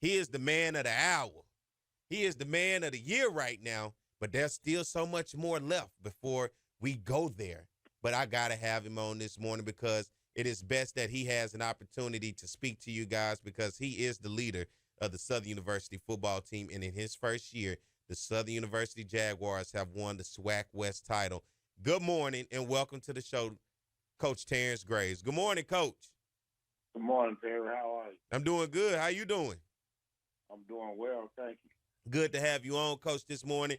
He is the man of the hour. He is the man of the year right now, but there's still so much more left before we go there. But I got to have him on this morning because it is best that he has an opportunity to speak to you guys because he is the leader of the Southern University football team. And in his first year, the Southern University Jaguars have won the SWAC West title. Good morning and welcome to the show, Coach Terrence Graves. Good morning, Coach. Good morning, Perry. How are you? I'm doing good. How you doing? I'm doing well, thank you. Good to have you on, Coach, this morning.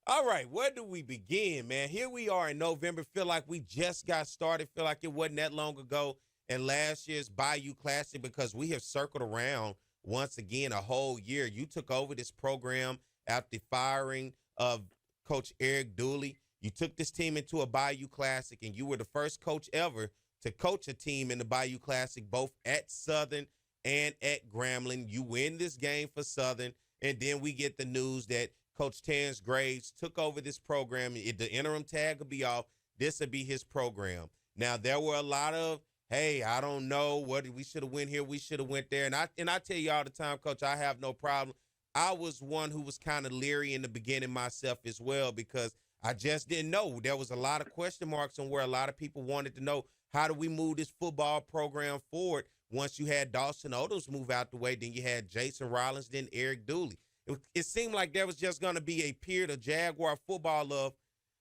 All right, where do we begin, man? Here we are in November. Feel like we just got started. Feel like it wasn't that long ago in last year's Bayou Classic because we have circled around once again a whole year. You took over this program after firing of Coach Eric Dooley. You took this team into a Bayou Classic, and you were the first coach ever to coach a team in the Bayou Classic, both at Southern and at Grambling. You win this game for Southern, and then we get the news that Coach Terrence Graves took over this program. The interim tag will be off. This will be his program. Now, there were a lot of, hey, I don't know, what we should have went here, we should have went there. And I tell you all the time, Coach, I have no problem. I was one who was kind of leery in the beginning myself as well because I just didn't know. There was a lot of question marks on where a lot of people wanted to know, how do we move this football program forward? Once you had Dawson Odoms move out the way, then you had Jason Rollins, then Eric Dooley. It seemed like there was just going to be a period of Jaguar football of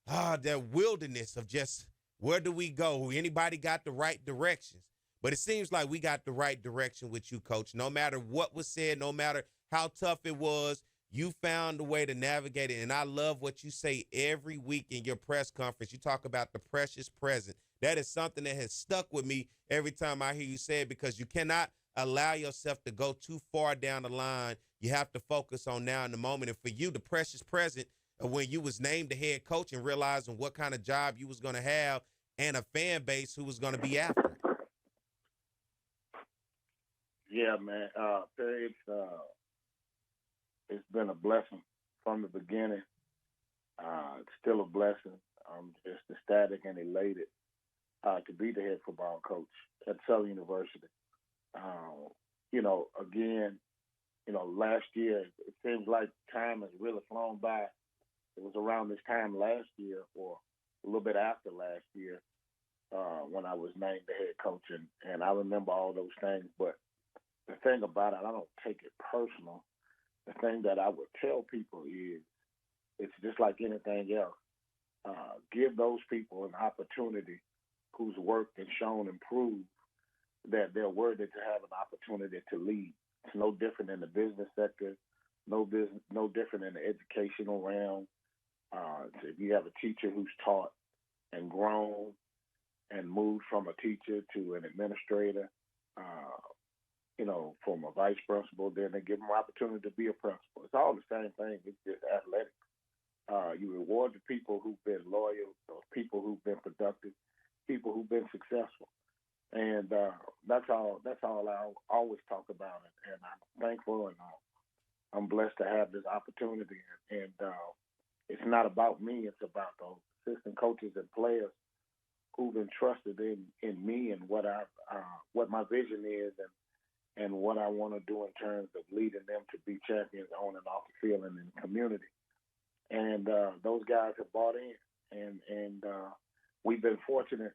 that wilderness of just where do we go? Anybody got the right directions? But it seems like we got the right direction with you, Coach. No matter what was said, no matter how tough it was, you found a way to navigate it. And I love what you say every week in your press conference. You talk about the precious present. That is something that has stuck with me every time I hear you say it because you cannot allow yourself to go too far down the line. You have to focus on now in the moment. And for you, the precious present of when you was named the head coach and realizing what kind of job you was going to have and a fan base who was going to be after it. Yeah, man. Perry, it's been a blessing from the beginning. It's still a blessing. I'm just ecstatic and elated to be the head football coach at Southern University. Again, last year, it seems like time has really flown by. It was around this time last year or a little bit after last year when I was named the head coach. And I remember all those things. But the thing about it, I don't take it personal. The thing that I would tell people is it's just like anything else. Give those people an opportunity whose work has shown and proved that they're worthy to have an opportunity to lead. It's no different in the business sector, no different in the educational realm. If you have a teacher who's taught and grown and moved from a teacher to an administrator, from a vice principal, then they give them an opportunity to be a principal. It's all the same thing. It's just athletics. You reward the people who've been loyal, those people who've been productive, people who've been successful. And that's all I always talk about it. And I'm thankful and I'm blessed to have this opportunity. And it's not about me. It's about those assistant coaches and players who've entrusted in me and what my vision is and what I want to do in terms of leading them to be champions on and off the field and in the community. And those guys have bought in. And we've been fortunate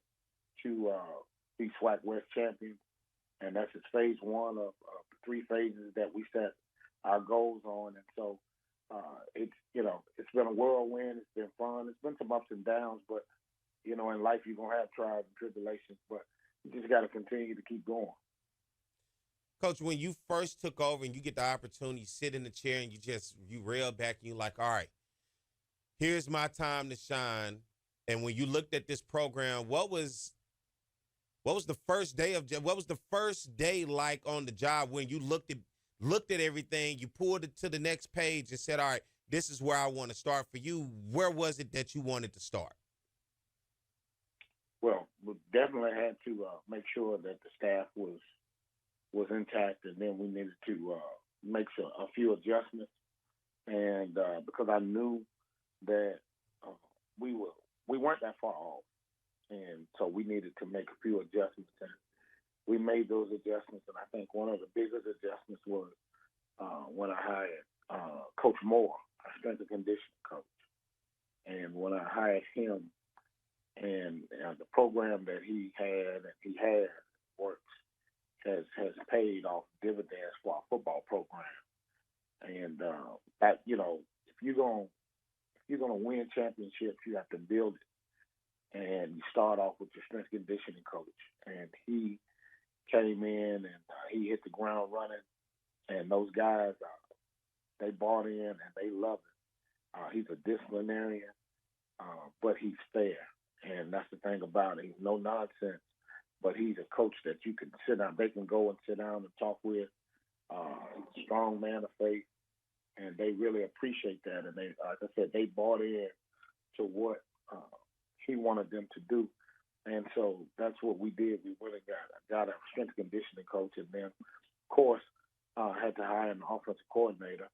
to be SWAC West champions. And that's just phase one of the three phases that we set our goals on. And so it's been a whirlwind. It's been fun. It's been some ups and downs, but, in life you're going to have trials and tribulations, but you just got to continue to keep going. Coach, when you first took over and you get the opportunity, you sit in the chair and you rail back and you're like, all right, here's my time to shine. And when you looked at this program, what was the first day like on the job when you looked at everything, you pulled it to the next page and said, all right, this is where I want to start for you. Where was it that you wanted to start? Well, we definitely had to make sure that the staff was intact, and then we needed to make a few adjustments. And because I knew that we weren't that far off, and so we needed to make a few adjustments. And we made those adjustments, and I think one of the biggest adjustments was when I hired Coach Moore, our strength and conditioning coach. And when I hired him, and the program that he had and he has works has paid off dividends for our football program. And that if you're gonna win championships, you have to build it. And you start off with your strength conditioning coach, and he came in and he hit the ground running. And those guys, they bought in and they love it. He's a disciplinarian, but he's fair, and that's the thing about it. He's no nonsense, but he's a coach that you can sit down. They can go and sit down and talk with. He's a strong man of faith, and they really appreciate that. And they, like I said, they bought in to what he wanted them to do, and so that's what we did. We really got a strength conditioning coach, and then, of course, had to hire an offensive coordinator,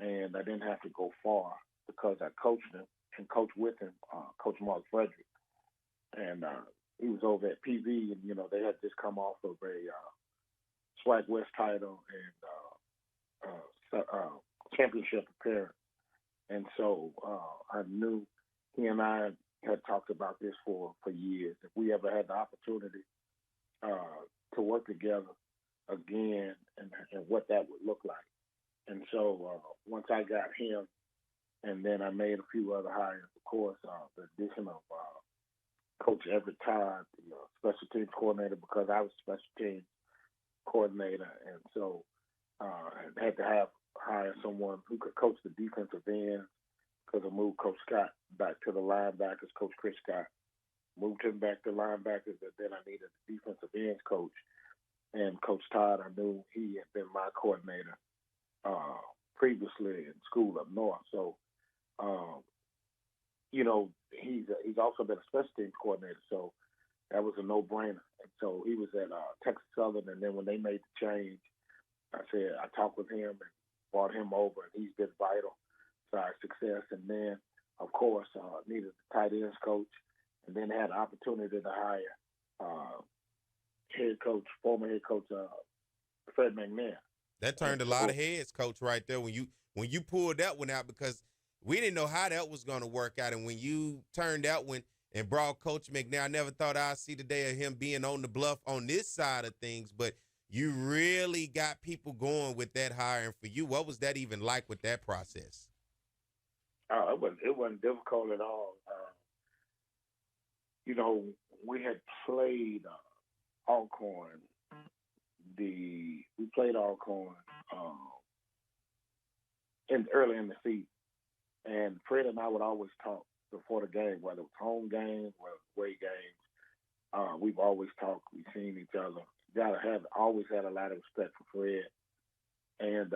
and I didn't have to go far because I coached him and coached with him, Coach Mark Frederick, and he was over at PV, and they had just come off of a SWAC West title and championship appearance, and so I knew he and I had talked about this for years. If we ever had the opportunity to work together again, and what that would look like, and so once I got him, and then I made a few other hires, of course, the addition of Coach Everett Todd, the special teams coordinator, because I was special teams coordinator, and so I had to hire someone who could coach the defensive ends, because I moved Coach Scott back to the linebackers, Coach Chris Scott. Moved him back to linebackers, and then I needed a defensive ends coach. And Coach Todd, I knew he had been my coordinator previously in school up north. So, he's also been a special teams coordinator, so that was a no-brainer. And so he was at Texas Southern, and then when they made the change, I talked with him and brought him over, and he's been vital to our success. And then, of course, needed a tight ends coach, and then had the opportunity to hire former head coach Fred McNair. That turned a lot of heads, Coach, right there when you pulled that one out, because we didn't know how that was going to work out. And when you turned that one and brought Coach McNair, I never thought I'd see the day of him being on the bluff on this side of things, but you really got people going with that hire. And for you, what was that even like with that process? It wasn't difficult at all. We had played Alcorn. We played Alcorn early in the season, and Fred and I would always talk before the game, whether it was home games, whether it was away games. We've always talked. We've seen each other. Always had a lot of respect for Fred, and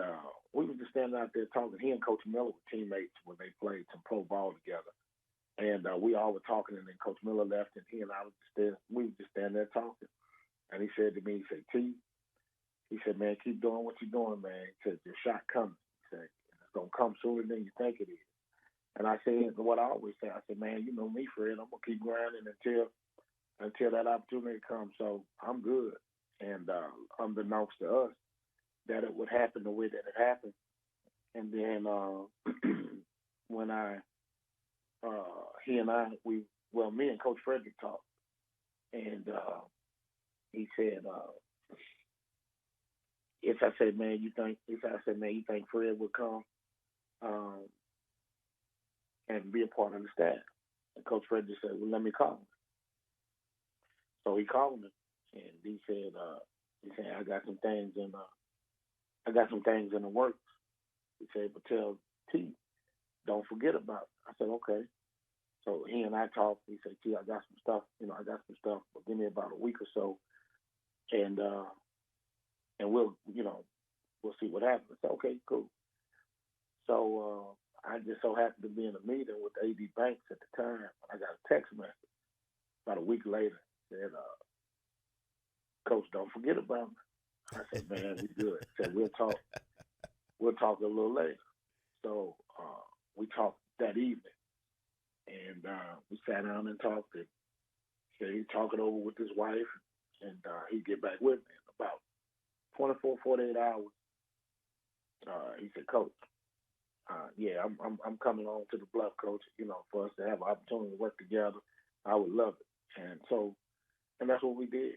we were just standing out there talking. He and Coach Miller were teammates when they played some pro ball together, and we all were talking. And then Coach Miller left, and he and I we were just standing there talking. And he said to me, T, he said, man, keep doing what you're doing, man. He said, your shot coming. He said, it's going to come sooner than you think it is. And I said what I always say. I said, man, you know me, Fred. I'm going to keep grinding until that opportunity comes. So I'm good. And unbeknownst to us, that it would happen the way that it happened. And then when me and Coach Frederick talked, and he said, I said, man, you think Fred would come and be a part of the staff? And Coach Fred just said, well, let me call him. So he called him, and he said, I got some things in the works. He said, but tell T, don't forget about it. I said, okay. So he and I talked. He said, T, I got some stuff, but give me about a week or so, and we'll see what happens. I said, okay, cool. So I just so happened to be in a meeting with A.D. Banks at the time. I got a text message about a week later. Said, Coach, don't forget about me. I said, man, we good. He said, we'll talk a little later. So we talked that evening, and we sat down and talked. And said he'd talk it over with his wife, and he'd get back with me in about 24, 48 hours. He said, Coach, yeah, I'm coming on to the Bluff, Coach. For us to have an opportunity to work together, I would love it. And that's what we did.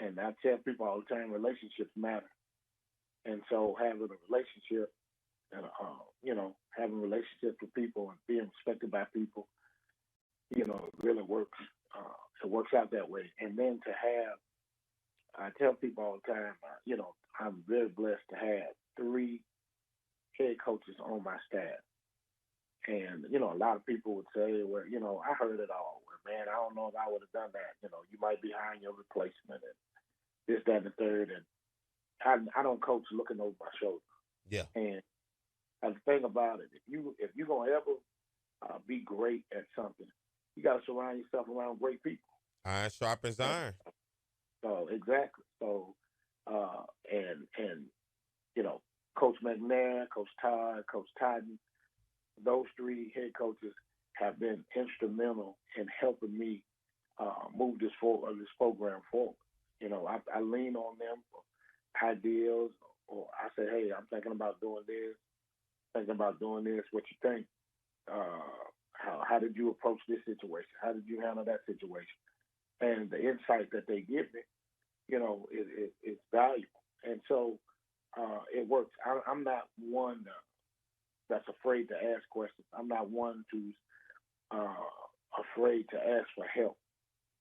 And I tell people all the time, relationships matter. And so having a relationship and having relationships with people and being respected by people, it really works. It works out that way. And then I tell people all the time, I'm very blessed to have 3 head coaches on my staff. And, a lot of people would say, well, I heard it all. Man, I don't know if I would have done that. You might be hiring your replacement and this, that, and the third. And I don't coach looking over my shoulder. Yeah. And the thing about it, if you're going to ever be great at something, you got to surround yourself around great people. Iron sharpens iron. So, exactly. So, Coach McNair, Coach Todd, Coach Titan, those 3 head coaches have been instrumental in helping me move this program forward. I lean on them for ideas, or I say, hey, I'm thinking about doing this, what you think? How did you approach this situation? How did you handle that situation? And the insight that they give me, is valuable. And so it works. I'm not one that's afraid to ask questions. I'm not one who's afraid to ask for help.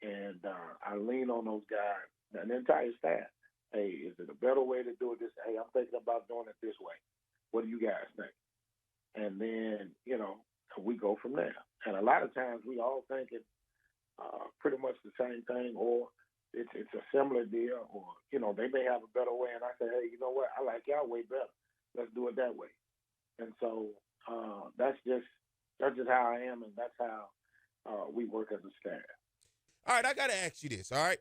And I lean on those guys and the entire staff. Hey, is it a better way to do it this? Hey, I'm thinking about doing it this way. What do you guys think? And then, we go from there. And a lot of times we all thinking pretty much the same thing, or it's a similar deal, or, they may have a better way. And I say, hey, you know what? I like y'all way better. Let's do it that way. And so that's just how I am, and that's how we work as a staff. All right, I got to ask you this, all right?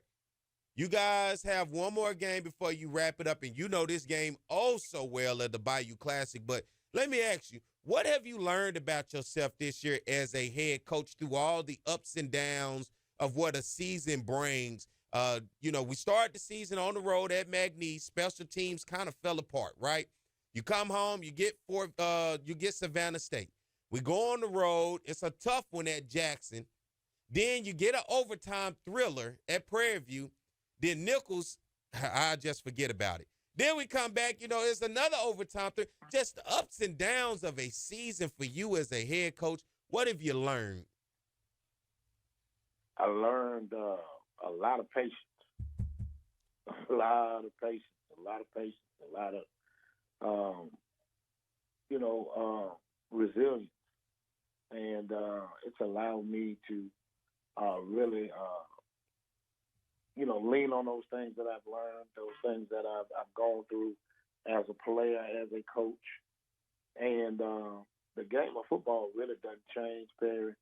You guys have one more game before you wrap it up, and you know this game oh so well at the Bayou Classic. But let me ask you, what have you learned about yourself this year as a head coach through all the ups and downs of what a season brings? We started the season on the road at McNeese. Special teams kind of fell apart, right? You come home, you get Savannah State. We go on the road. It's a tough one at Jackson. Then you get an overtime thriller at Prairie View. Then Nichols, I just forget about it. Then we come back, it's another overtime thriller. Just the ups and downs of a season for you as a head coach. What have you learned? I learned a lot of patience. A lot of patience. Resilience. And it's allowed me to really, lean on those things that I've learned, those things that I've gone through as a player, as a coach. And the game of football really doesn't change, Perry.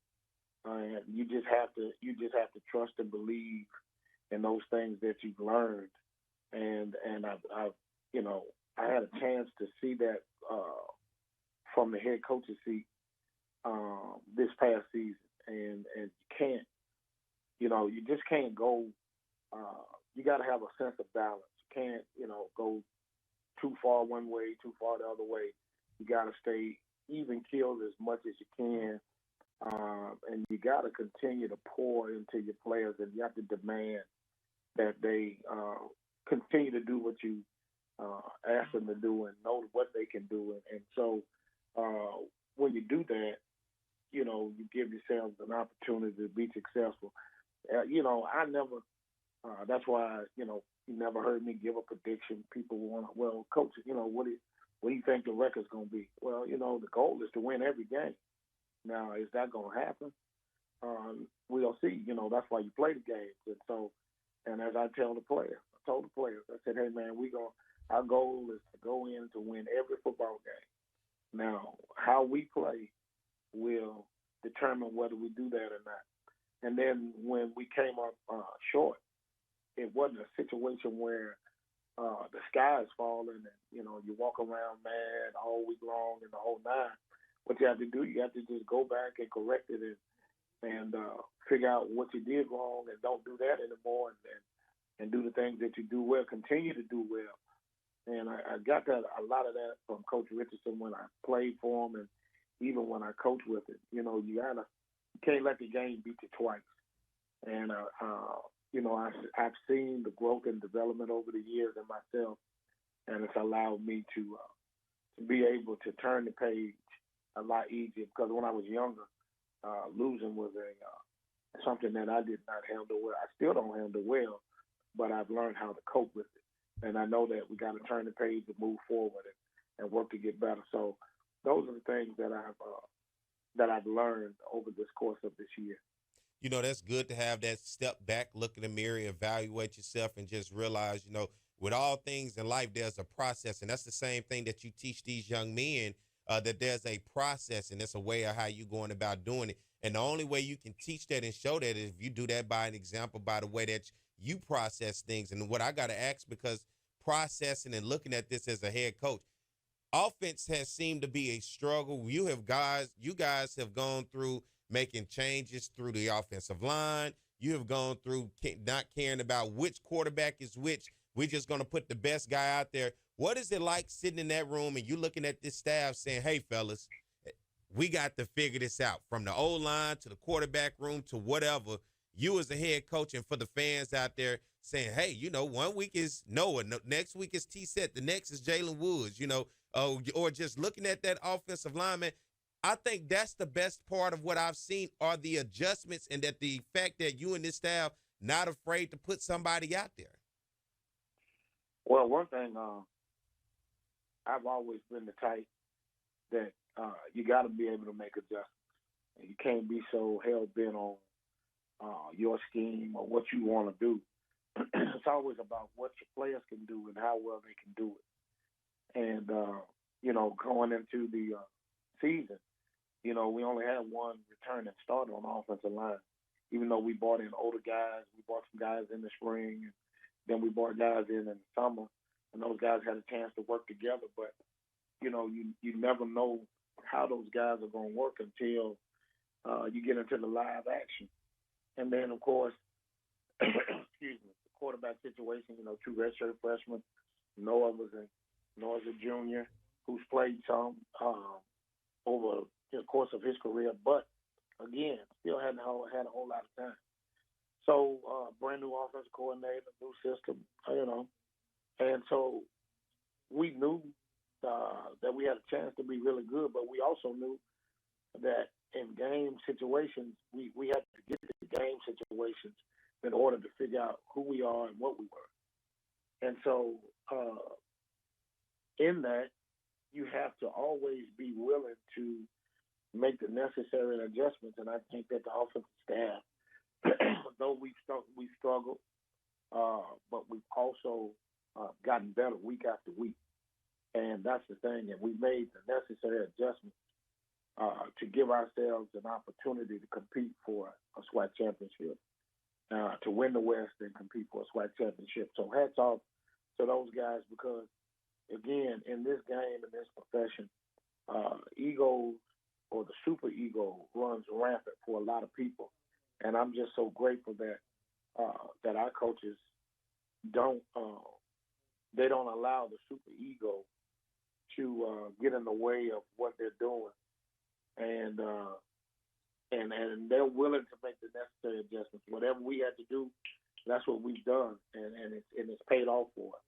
And you just have to trust and believe in those things that you've learned. And I had a chance to see that from the head coach's seat this past season, and you just can't go. You got to have a sense of balance. You can't, go too far one way, too far the other way. You got to stay even keeled as much as you can, and you got to continue to pour into your players, and you have to demand that they continue to do what you ask them to do and know what they can do. And so when you do that, you give yourselves an opportunity to be successful. I never, that's why, you never heard me give a prediction. People want to, well, coach, what do you think the record's going to be? Well, the goal is to win every game. Now, is that going to happen? We'll see. That's why you play the games. And so, and as I told the players, I said, hey, man, our goal is to go in to win every football game. Now, how we play will determine whether we do that or not. And then when we came up short, it wasn't a situation where the sky is falling and, you walk around mad all week long and the whole nine. What you have to do, you have to just go back and correct it and figure out what you did wrong and don't do that anymore and do the things that you do well, continue to do well. And I got that a lot of that from Coach Richardson when I played for him, and even when I coach with it. You can't let the game beat you twice. And I've seen the growth and development over the years in myself, and it's allowed me to be able to turn the page a lot easier. Because when I was younger, losing was something that I did not handle well. I still don't handle well, but I've learned how to cope with it. And I know that we got to turn the page and move forward and work to get better. So those are the things that I've learned over this course of this year. That's good to have that step back, look in the mirror, evaluate yourself, and just realize, with all things in life, there's a process. And that's the same thing that you teach these young men, that there's a process and it's a way of how you're going about doing it. And the only way you can teach that and show that is if you do that by an example, by the way that you process things. And what I got to ask, because processing and looking at this as a head coach, offense has seemed to be a struggle. You guys have gone through making changes through the offensive line. You have gone through not caring about which quarterback is which. We're just going to put the best guy out there. What is it like sitting in that room and you looking at this staff saying, hey, fellas, we got to figure this out, from the O-line to the quarterback room to whatever. You as a head coach, and for the fans out there saying, hey, 1 week is Noah, next week is T-Set, the next is Jalen Woods, or just looking at that offensive lineman. I think that's the best part of what I've seen are the adjustments, and that the fact that you and this staff not afraid to put somebody out there. Well, one thing, I've always been the type that you got to be able to make adjustments. And you can't be so hell-bent on your scheme or what you want to do. It's always about what your players can do and how well they can do it. And, going into the season, we only had one returning starter on the offensive line. Even though we brought in older guys, we brought some guys in the spring, and then we brought guys in the summer, and those guys had a chance to work together. But, you never know how those guys are going to work until you get into the live action. And then, of course, excuse me, the quarterback situation, 2 redshirt freshmen. Noah's a junior who's played some over the course of his career, but again, still hadn't had a whole lot of time. So, brand new offensive coordinator, new system, and so we knew that we had a chance to be really good, but we also knew that in game situations, we had to get to game situations in order to figure out who we are and what we were. And so, in that, you have to always be willing to make the necessary adjustments. And I think that the offensive staff, though we struggled, but we've also gotten better week after week. And that's the thing. And we made the necessary adjustments to give ourselves an opportunity to compete for a SWAC championship, to win the West and compete for a SWAC championship. So hats off to those guys, because, again, in this game, in this profession, ego or the super ego runs rampant for a lot of people. And I'm just so grateful that that our coaches don't allow the super ego to get in the way of what they're doing. And they're willing to make the necessary adjustments. Whatever we had to do, that's what we've done, and it's paid off for us.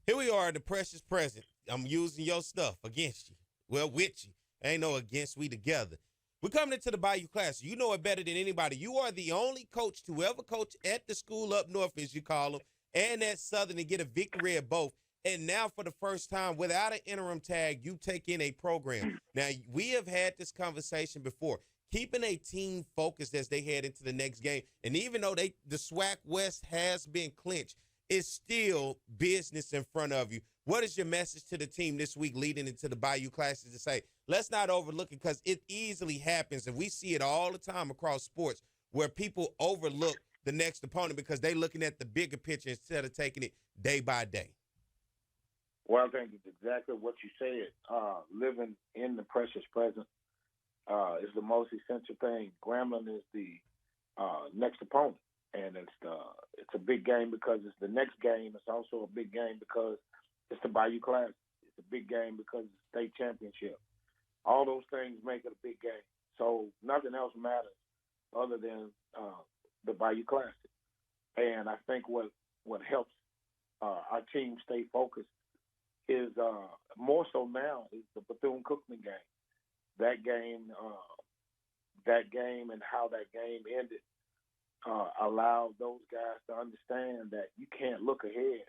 Here we are in the precious present. I'm using your stuff against you. Well, with you. Ain't no against, we together. We're coming into the Bayou Classic. You know it better than anybody. You are the only coach to ever coach at the school up north, as you call them, and at Southern, and get a victory at both. And now, for the first time, without an interim tag, you take in a program. Now, we have had this conversation before, keeping a team focused as they head into the next game. And even though the SWAC West has been clinched, it's still business in front of you. What is your message to the team this week leading into the Bayou Classic to say, let's not overlook it, because it easily happens, and we see it all the time across sports, where people overlook the next opponent because they're looking at the bigger picture instead of taking it day by day? Well, I think it's exactly what you said. Living in the precious present is the most essential thing. Grambling is the next opponent. and it's a big game because it's the next game. It's also a big game because it's the Bayou Classic. It's a big game because it's the state championship. All those things make it a big game. So nothing else matters other than the Bayou Classic. And I think what helps our team stay focused is more so now is the Bethune-Cookman game. That game and how that game ended allowed those guys to understand that you can't look ahead.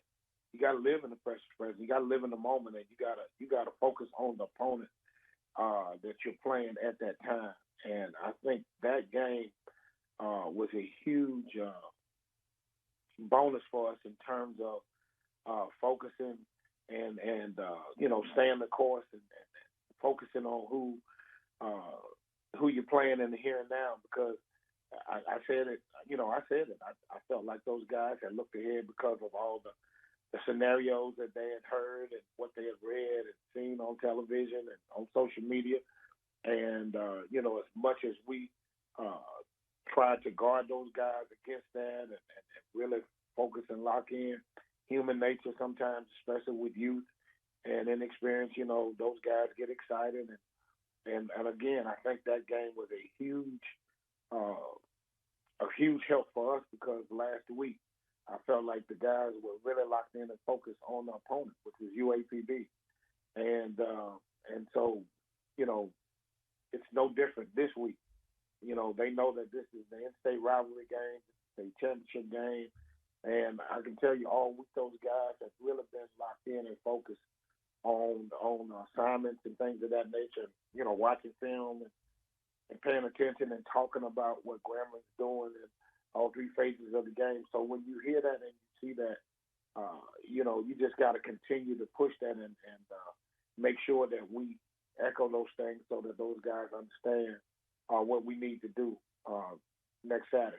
You got to live in the present. You got to live in the moment, and you got to focus on the opponent that you're playing at that time. And I think that game was a huge bonus for us in terms of focusing and staying the course and focusing on who you're playing in the here and now. Because I said it. I felt like those guys had looked ahead because of all the scenarios that they had heard and what they had read and seen on television and on social media. And, as much as we tried to guard those guys against that and really focus and lock in, human nature sometimes, especially with youth and inexperience, those guys get excited. And again, I think that game was a huge help for us because last week I felt like the guys were really locked in and focused on the opponent, which is UAPB. And so, it's no different this week. They know that this is the in-state rivalry game, the championship game. And I can tell you all week those guys have really been locked in and focused on assignments and things of that nature, watching film and paying attention and talking about what Gramblin's doing in all three phases of the game. So when you hear that and you see that, you just got to continue to push that and make sure that we echo those things so that those guys understand what we need to do next Saturday.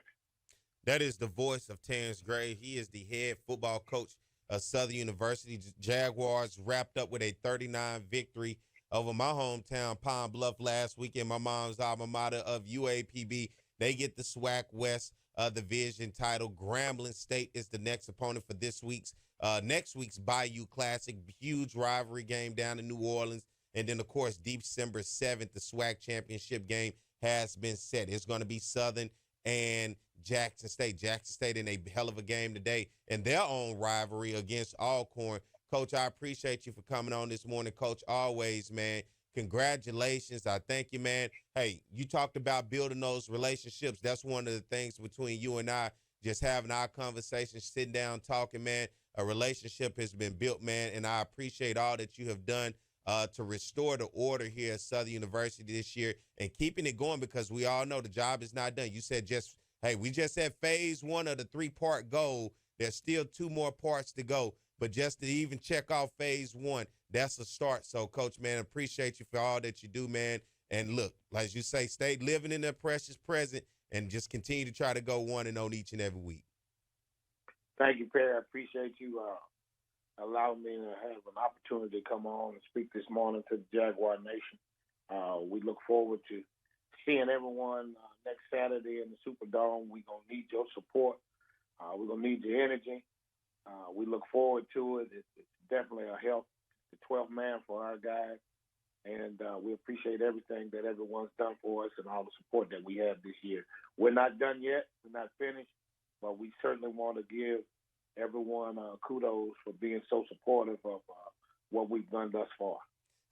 That is the voice of Terrence Gray. He is the head football coach of Southern University. Jaguars wrapped up with a 39 victory over my hometown, Pine Bluff, last weekend. My mom's alma mater of UAPB. They get the SWAC West division title. Grambling State is the next opponent for next week's Bayou Classic. Huge rivalry game down in New Orleans. And then, of course, December 7th, the SWAC Championship game has been set. It's going to be Southern and Jackson State. Jackson State in a hell of a game today in their own rivalry against Alcorn. Coach, I appreciate you for coming on this morning. Coach, always, man, congratulations. I thank you, man. Hey, you talked about building those relationships. That's one of the things between you and I, just having our conversation, sitting down, talking, man. A relationship has been built, man, and I appreciate all that you have done to restore the order here at Southern University this year and keeping it going because we all know the job is not done. You said we just had phase one of the 3-part goal. There's still 2 more parts to go, but just to even check off phase one, that's a start. So, Coach, man, appreciate you for all that you do, man. And look, as you say, stay living in the precious present and just continue to try to go 1-0 each and every week. Thank you, Perry. I appreciate you allowing me to have an opportunity to come on and speak this morning to the Jaguar Nation. We look forward to seeing everyone next Saturday in the Superdome. We're going to need your support. We're going to need your energy. We look forward to it. It's definitely a help, the 12th man for our guys. And we appreciate everything that everyone's done for us and all the support that we have this year. We're not done yet. We're not finished. But we certainly want to give everyone kudos for being so supportive of what we've done thus far.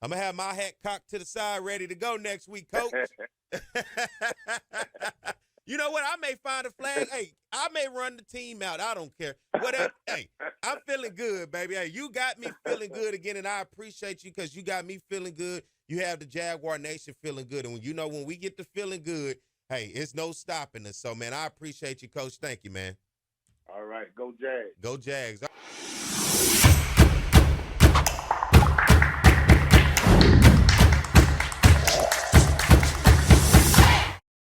I'm going to have my hat cocked to the side ready to go next week, Coach. You know what? I may find a flag. Hey, I may run the team out. I don't care. Whatever. Hey, I'm feeling good, baby. Hey, you got me feeling good again, and I appreciate you because you got me feeling good. You have the Jaguar Nation feeling good. And when we get to feeling good, hey, it's no stopping us. So, man, I appreciate you, Coach. Thank you, man. All right. Go Jags. Go Jags.